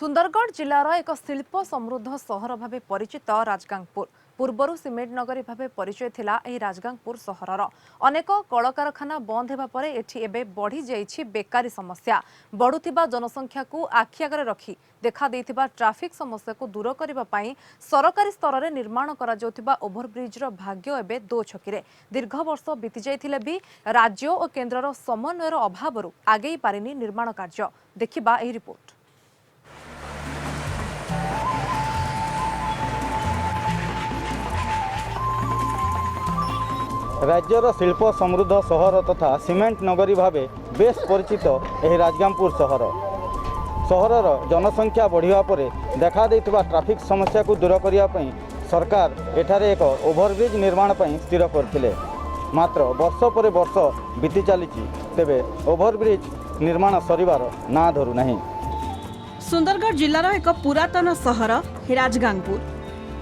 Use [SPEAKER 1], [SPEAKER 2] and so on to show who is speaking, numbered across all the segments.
[SPEAKER 1] सुंदरगढ़ जिलार एक शिल्प समृद्ध सहर भाव परिचित राजगांगपुर पूर्वर सिमेंट नगरी भाव परिचय थिला एही राजगांगपुर सहरर अनेक कलकारखाना बंद हेबा परे एठी एबे बढ़ी जाइछि बेकारी समस्या बढ़ुथिबा जनसंख्या को आखि आगरे रखी देखा देइथिबा ट्रैफिक समस्या को दूर करबा पई सरकारी स्तर में निर्माण करा जाउथिबा ओभरब्रिज रो भाग्य एबे दो छकिरे दीर्घ वर्ष बीती जाइथिले भी राज्य और केन्द्रर समन्वयर अभावरु आगेई पारिनी निर्माण कार्य देखिबा एही रिपोर्ट।
[SPEAKER 2] राज्यर शिल्प समृद्ध सहर तथा सीमेंट नगरी भावे बेस परिचित यह राजगांगपुर सहरर जनसंख्या बढ़िया पर देखा देइथिबा ट्रैफिक समस्या को दूर करने सरकार एठारे एक ओभरब्रिज निर्माण पर स्थिर करथिले। मात्र वर्ष पर वर्ष बीती चली तेबे ओभरब्रिज निर्माण सरिवार ना धरू नहीं।
[SPEAKER 3] सुंदरगढ़ जिलार एक पुरातन सहर राजगांगपुर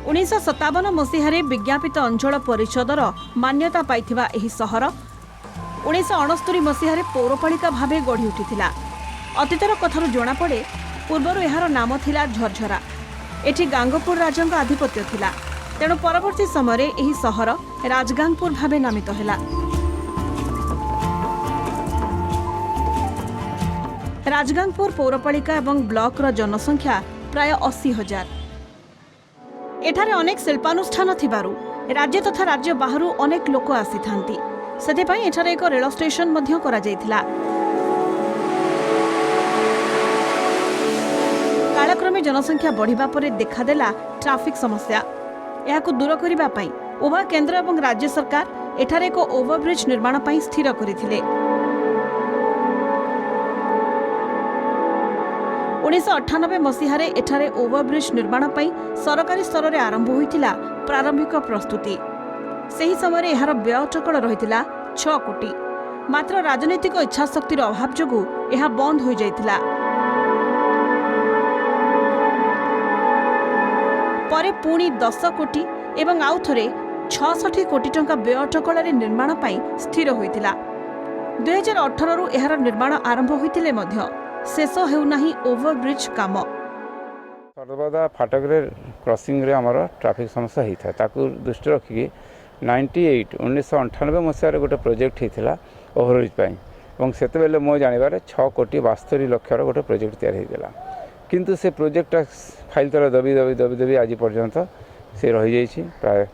[SPEAKER 3] 1957 मसीह विज्ञापित अंचल परिषदर मान्यता पाइथिबा एही सहर 1969 मसीह पौरपालिका भावे गढ़ी उठिथिला। अतीतर कथार जणा पड़े पूर्वर एहार नाम थिला झरझरा। एठी गांगपुर राजांक आधिपत्य थिला, तेणु परवर्ती समय एही सहर राजगांगपुर भावे नामित हैला। राजगांगपुर पौरपालिका एवं ब्लॉक रो जनसंख्या प्राय 80,000। एठारे अनेक शिल्पानुष्ठान थिबारु राज्य तथा राज्य बाहरु अनेक लोक आसी थांती, सेथिपई एठारे एक रेल स्टेशन मध्य करा जायथिला। कालक्रमे जनसंख्या बढ़िबा परे देखादेला ट्रैफिक समस्या। एहाकु दूर करिबा पई उभय केंद्र एवं राज्य सरकार एठारे एक ओवरब्रिज निर्माण पई स्थिर करिथिले। 1998 मसीह एठारे ओवरब्रिज निर्माण पई सरकारी स्तर में आरंभ होइतिला प्रारंभिक प्रस्तुति। सही समय एहार व्यय टकल रहितिला 6 कोटी। मात्र राजनीतिक इच्छाशक्तिर अभाव जोगु एहा बंद हो जाइतिला। परे पुणी 10 कोटी एवं आउ थरे 66 कोटी टंका व्यय टकल निर्माण पई स्थिर होइतिला। 2018 रु एहार निर्माण आरंभ होइतिले मध्य शेष हेउनाही ओवरब्रिज काम।
[SPEAKER 4] सर्वदा फाटक क्रॉसिंग रे हमर ट्रैफिक समस्या होता ताकू दृष्टि रखिकी 1998 मसीह गोटे प्रोजेक्ट होता ओवरब्रिज पर से मो जानवर 6 कोटी 72 लक्षर गोटे प्रोजेक्ट तैयारी होता किंतु से प्रोजेक्ट फाइल तर दबी दबी दबी दबी आज पर्यंत से रही जाइए प्राय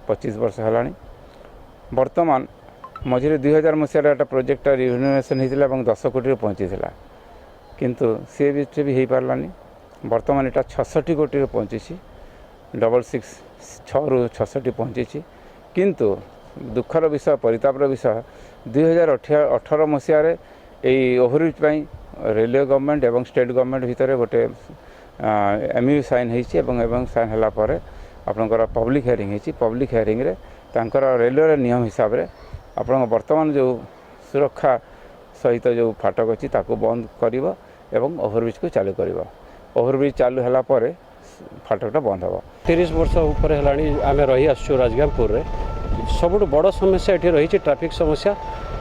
[SPEAKER 4] 25 वर्ष है। बर्तमान मझे 2000 मसीह एक प्रोजेक्ट रिन्यूएसन होता 10 कोटी पहुँची किंतु सी भी हो पारानी। बर्तमान यहाँ 66 कोटी पहुँची 6 रु 66 पहुँची किंतु दुखर विषय परितापर विषय 2018 मसीह यही ओवरब्रिज रेलवे गवर्नमेंट एवं स्टेट गवर्नमेंट भितर गोटे एमयू साइन होती साइन है आपंकर पब्लिक हियरिंग होती। पब्लिक हियरिंग रे तांकर रेलवे नियम हिसाब से आप बर्तमान जो सुरक्षा सहित जो फाटक अच्छी ताको बंद कर ओवरब्रिज को चालू कर ओवरब्रिज चालू है फाटकटा बंद हम
[SPEAKER 5] 30 वर्ष ऊपर आम रही आसु राजगांगपुर रे सबुठ बड़ समस्या ये रही ट्रैफिक समस्या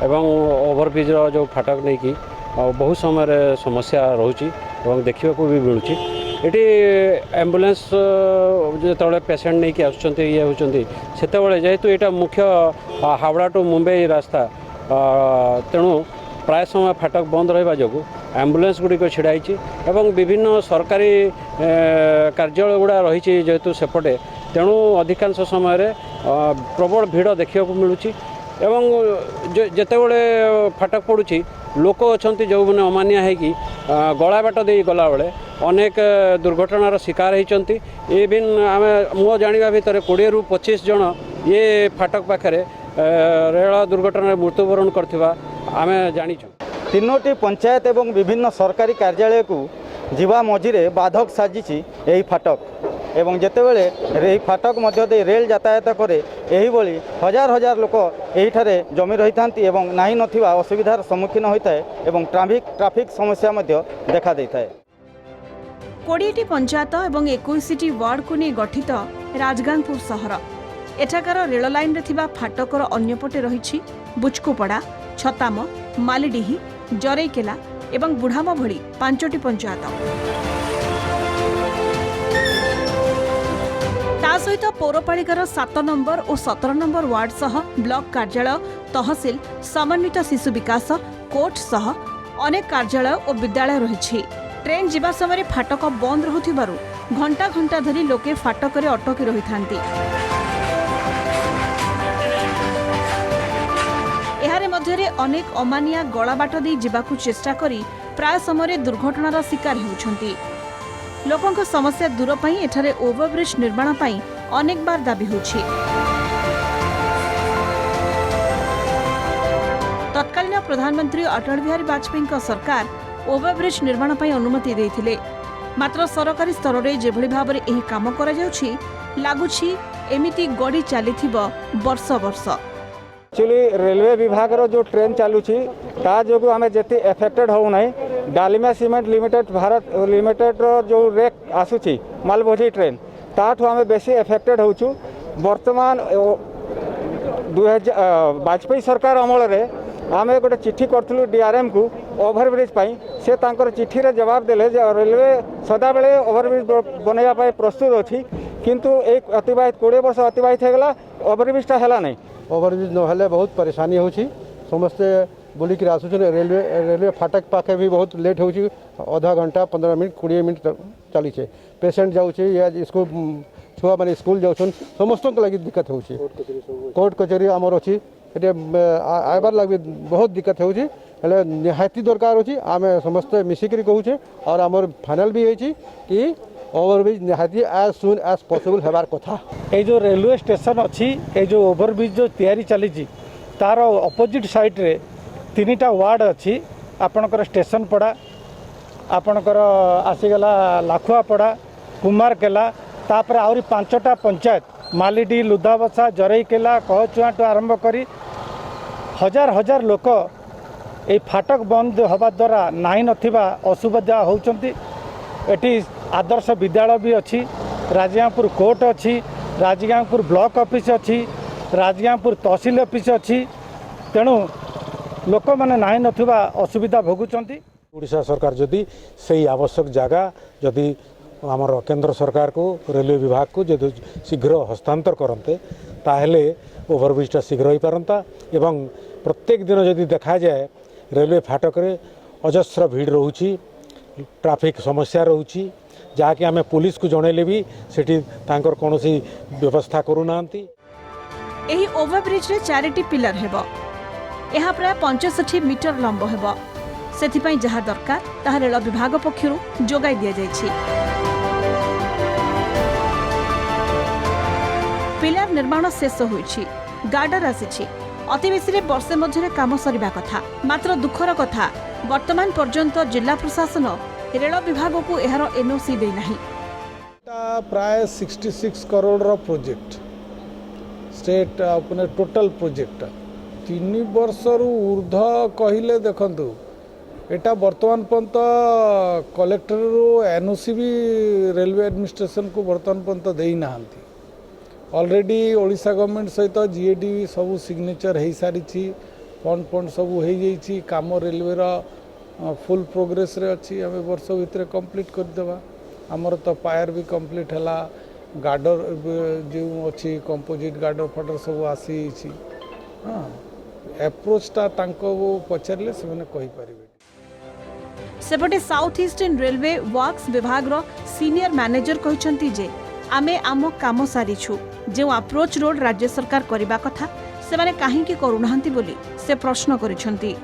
[SPEAKER 5] एवं ओवरब्रिज जो फाटक नहीं कि बहुत समय समस्या रोची देखा भी मिलूँ। ये एम्बुलेंस जो पेसेंट नहीं कि आसुँच ये होती से जेहेतु यहाँ मुख्य हावड़ा टू मुंबई रास्ता तेणु प्राय समय फाटक बंद रहा जो एम्बुलेंस गुड़िक छिड़ाई एवं विभिन्न सरकारी कार्यालय गुड़ा रही जेहेतु सेपटे तेणु अधिकांश समय प्रबल भीड़ देखा मिलूँ एवं जितेबले फाटक पड़ुची लोक अच्छा जो मैंने अमानिया है कि गला बाट दे गला बेले अनेक दुर्घटनार शिकार होती। इविन आम मो जाना भितर 20 रु 25 जन ये फाटक पाखे रेल दुर्घटना मृत्युवरण करथिबा आमे जानिछु।
[SPEAKER 2] तीनोटी पंचायत एवं विभिन्न सरकारी कार्यालय को जीवा मझिरे बाधक साजिछि एही फाटक एवं जेतेबेले एही फाटक मध्य दे रेल यातायात करे एही बोली हजार हजार लोक एहीठारे जमी रही थांती एवं नाही नथिबा असुविधार सम्मुखीन होइताय एवं ट्रैफिक समस्या मध्य देखा देइताय।
[SPEAKER 3] 20टी पंचायत एवं 21टी वार्ड को नहीं गठित राजगांगपुर सहर एठाकार रेल लाइन रे थिबा फाटकर अन्यपटे रही बुचकुपड़ा छताम मालीडीही जरईकेला एवं बुढ़ाम भली 5टी पंचायत। ता सहित पौरपालिकार 7 नंबर और 17 नंबर वार्ड सह ब्लॉक कार्यालय तहसिल समन्वित शिशु विकास कोर्ट सह अनेक कार्यालय और विद्यालय रही। ट्रेन जीवा समय फाटक बंद रहुथिबारु घंटा घंटा धरी लोके फाटक अटकी रही थांती। एहारे मध्यरे अनेक अमानिया गला बाट दे जीवाकु चेष्टा करी प्राय समय दुर्घटनार शिकार होउछंती। लोकंक समस्या दूर पई एठारे ओवरब्रिज निर्माण पई अनेक बार दाबी होछि। तत्कालीन प्रधानमंत्री अटल बिहारी वाजपेयी सरकार ओवरब्रिज निर्माण पई अनुमति देथिले। मात्र सरकारी स्तर रे जेभଳି भाबरे एही काम करा जाउछि लागुछि एमिति गडी चालिथिबो वर्ष वर्ष।
[SPEAKER 2] एक्चुअली रेलवे विभाग जो ट्रेन चलुची ता जो आम जिते एफेक्टेड हो ना Dalima cement limited Bharat limited जो रेक आसूची मालबोझी ट्रेन ताठू आम बेसी एफेक्टेड होचु। वर्तमान 2000 वाजपेयी सरकार अमल रे आम गोटे चिट्ठी करूँ डीआरएम को ओवरब्रिज से तांकर चिट्ठी रे जवाब देले जे रेलवे सदा बेले ओवरब्रिज बनैया प्रस्तुत अच्छी किंतु एक अतिबाहित 20 वर्ष अतिबाहित होगा ओवरब्रिजटा है नहीं।
[SPEAKER 6] ओवरब्रिज नहले बहुत परेशानी होची समस्ते बुलिक आसुन रेलवे फाटक पाखे भी बहुत लेट हो आधा घंटा 15 मिनट 20 मिनट चली पेसेंट जाऊँचे या स्कूल छुआ मैंने स्कूल जाऊन समस्त लगे दिक्कत हो कोर्ट कचेरी आमर अच्छी आबार लगे बहुत दिक्कत हो निहाती दरकार अच्छी आम समस्ते मिसिक कहूचे और आमर फाइनल भी होती कि ओवरब्रिज निहाती एज सुन एज पॉसिबल होबार कथा।
[SPEAKER 7] ये जो रेलवे स्टेशन अच्छी ये जो ओवरब्रिज जो तैयारी चली तार अपोजिट साइड रे 3टा वार्ड अच्छी आपणकर स्टेशन पड़ा आपणकर आसीगला लाखुआपड़ा कुमारकेला तापर आहरी 5टा पंचायत मालीडी लुधाबसा जरईकेला कहचुआठू आरंभ करी हजार हजार लोक ये फाटक बंद हवा द्वारा नहीं नथिबा असुविधा होउचंती। एटी आदर्श विद्यालय भी अच्छी राजगांगपुर कोर्ट अच्छी राजगांगपुर ब्लॉक ऑफिस अच्छी राजगांगपुर तहसील ऑफिस अच्छी तेणु लोक मैंने नहीं नथिबा असुविधा भोगुचंती।
[SPEAKER 8] ओडिशा सरकार जदि सही आवश्यक जगह जदि आमर केंद्र सरकार को रेलवे विभाग को जदि शीघ्र हस्तांतर करते ताहले ओवरब्रिजटा शीघ्र हो पारंता एवं प्रत्येक दिन जदि देखा जाए रेलवे फाटक रे अजस्र भीड़ रोची ट्रैफिक समस्या रोची जहाँकि आम पुलिस को जनइले भी सेठी तांकर कौनसी व्यवस्था करूनांती।
[SPEAKER 3] एही ओवरब्रिज रे 4टी पिलर हेबो एहा प्राय 65 मीटर लंब हेबो सेथिपई जहा दरकार ताहा रेल विभाग पक्षरु जोगाई दिया जायछि। पिलर निर्माण शेष होइछि गार्डर आसीछि अति बेसी रे वर्षे मध्यरे काम सरिबा कथा। मात्र दुखर कथा वर्तमान पर्यंत जिला प्रशासन रेल विभाग को एहार एनओसी दे नाही।
[SPEAKER 9] प्राय 66 करोड़ प्रोजेक्ट स्टेट अपने टोटल प्रोजेक्ट 3 वर्ष ऊर्ध कहले देखंतु एटा वर्तमान पर्यंत कलेक्टर एनओसी भी रेलवे एडमिनिस्ट्रेशन को वर्तमान पर्यंत दे नाहांती। ऑलरेडी ओडिशा गवर्नमेंट सहित जीएडी सब सिग्नेचर हो सारी फंड सब हो जाइए काम रेलवे फुल प्रोग्रेस रे अच्छी आम वर्ष भितर कंप्लीट करदेवा। आमर तो पायर भी कंप्लीट है गार्डर जो अच्छी कंपोजिट गार्डर फाडर सब आसी हाँ एप्रोचटा पचारे से कहीपर।
[SPEAKER 3] सेपटे साउथ ईस्टर्न रेलवे वर्क्स विभाग सीनियर मैनेजर कहते जे आमे आम काम सारीछु जो अप्रोच रोड राज्य सरकार करबा कथा से माने काहेकि करूनाहांती बोली से प्रश्न करिसेंती।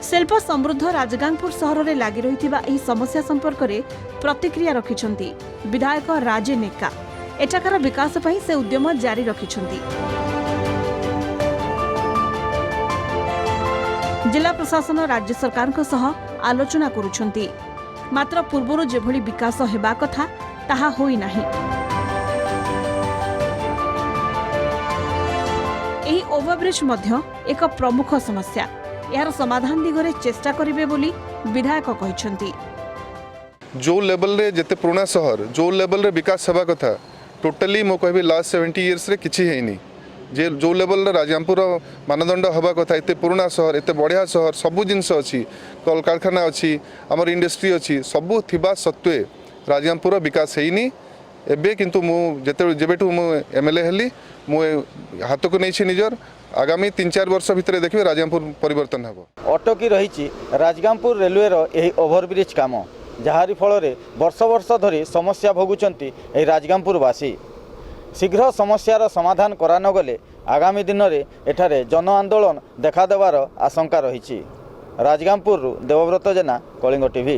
[SPEAKER 3] शिल्प समृद्ध राजगांगपुर सहर में लगी रही एही समस्या संपर्क में प्रतिक्रिया रखिछंती विधायक राजे नेका। एठाकार विकास पई से उद्यम जारी रखिछंती। जिला प्रशासन राज्य सरकार को सह आलोचना करुछंती मात्र पूर्वरु जेभଳି विकास हेबा कथा ताहा होई नाही। एही ओवरब्रिज मध्य एक प्रमुख समस्या यार समाधान दिगरे चेष्टा करिवे बोली विधायक कहिसंती।
[SPEAKER 10] जो लेवल रे जते पुराना शहर जो लेवल रे विकास सेवा कथा टोटली मो कहबी लास्ट 70 इयर्स रे किछि हेनी जे जो लेवल रे राजगांगपुर मानदंड हवा कथा एते पुराना शहर एते बढ़िया शहर सबु जिनस अछि कल कारखाना अछि हमर इंडस्ट्री अछि सबु थिबा सत्वे राजगांगपुर विकास हेनी एबे किंतु मु जेबेठू मु एमएलए हेली मु हाथ को नहीं निजर आगामी 3-4 वर्ष भितर देखिए राजगांगपुर परिवर्तन हेबो।
[SPEAKER 2] अटकी रही राजगांगपुर रेलवेर यही ओभरब्रिज काम जहारी फल वर्ष वर्ष धरी समस्या भोगुंट राजगांगपुरवासी। शीघ्र समस्यार समाधान करा न गले आगामी दिन में एठारे जन आंदोलन देखादेवार आशंका रही। राजगांगपुर देवव्रत जेना, कलिंग टीवी।